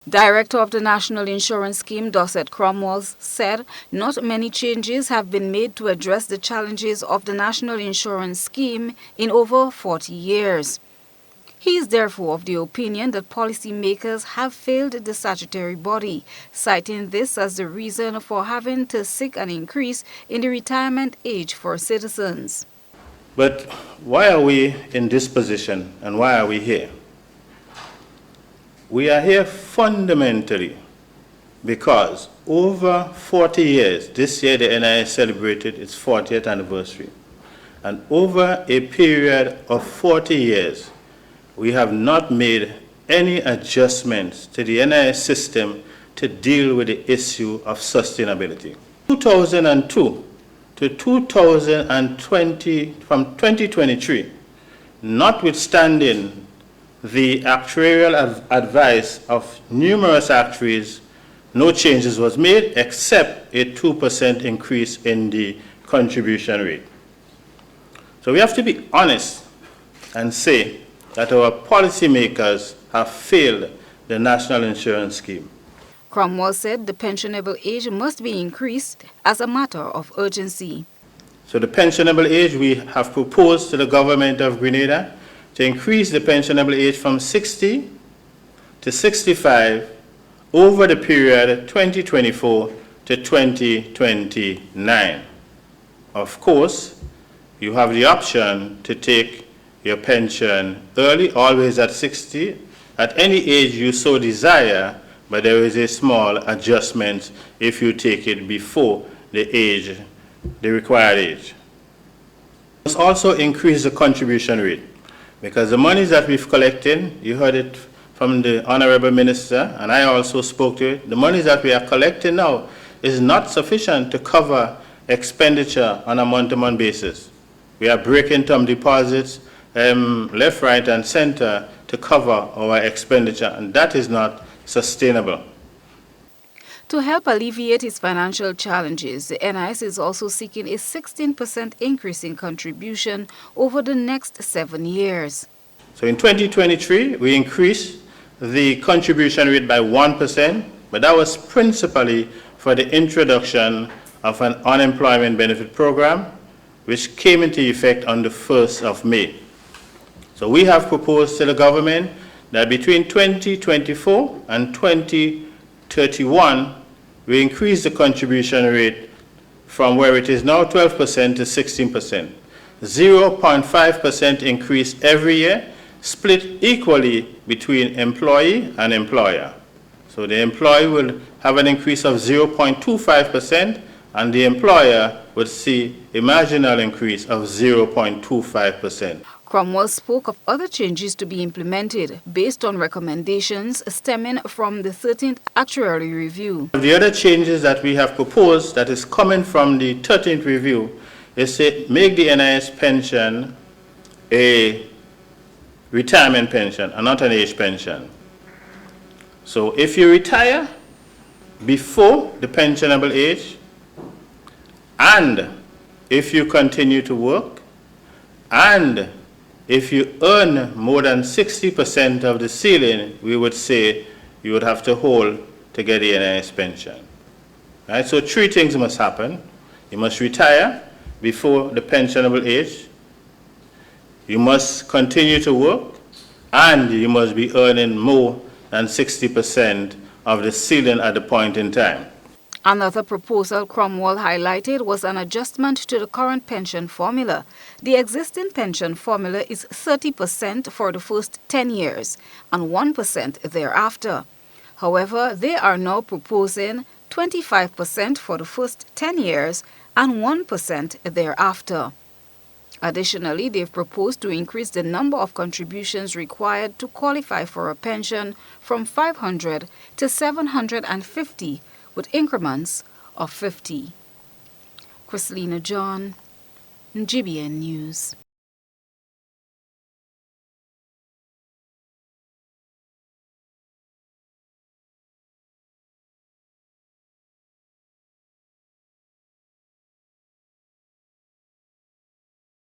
Director of the National Insurance Scheme, Dorset Cromwell, said not many changes have been made to address the challenges of the National Insurance Scheme in over 40 years. He is therefore of the opinion that policymakers have failed the statutory body, citing this as the reason for having to seek an increase in the retirement age for citizens. But why are we in this position and why are we here? We are here fundamentally because over 40 years, this year the NIS celebrated its 40th anniversary, and over a period of 40 years, we have not made any adjustments to the NIS system to deal with the issue of sustainability. 2002 to 2020, from 2023, notwithstanding the actuarial advice of numerous actuaries, no changes was made except a 2% increase in the contribution rate. So we have to be honest and say that our policymakers have failed the National Insurance Scheme. Cromwell said the pensionable age must be increased as a matter of urgency. So the pensionable age, we have proposed to the government of Grenada to increase the pensionable age from 60 to 65 over the period 2024 to 2029. Of course, you have the option to take your pension early, always at 60, at any age you so desire, but there is a small adjustment if you take it before the required age. We must also increase the contribution rate, because the monies that we've collected, you heard it from the Honorable Minister, and I also spoke to it, the monies that we are collecting now is not sufficient to cover expenditure on a month-to-month basis. We are breaking term deposits left, right, and center to cover our expenditure, and that is not sustainable. To help alleviate its financial challenges, the NIS is also seeking a 16% increase in contribution over the next 7 years. So in 2023, we increased the contribution rate by 1%, but that was principally for the introduction of an unemployment benefit program, which came into effect on the 1st of May. So we have proposed to the government that between 2024 and 2031, we increase the contribution rate from where it is now 12% to 16%. 0.5% increase every year, split equally between employee and employer. So the employee will have an increase of 0.25%, and the employer would see a marginal increase of 0.25%. Cromwell spoke of other changes to be implemented based on recommendations stemming from the 13th Actuarial Review. The other changes that we have proposed that is coming from the 13th review is to make the NIS pension a retirement pension and not an age pension. So if you retire before the pensionable age, and if you continue to work, and if you earn more than 60% of the ceiling, we would say you would have to hold to get the NIS pension. Right? So 3 things must happen. You must retire before the pensionable age, you must continue to work, and you must be earning more than 60% of the ceiling at the point in time. Another proposal Cromwell highlighted was an adjustment to the current pension formula. The existing pension formula is 30% for the first 10 years and 1% thereafter. However, they are now proposing 25% for the first 10 years and 1% thereafter. Additionally, they've proposed to increase the number of contributions required to qualify for a pension from 500 to 750, with increments of 50. Chrislina John, GBN News.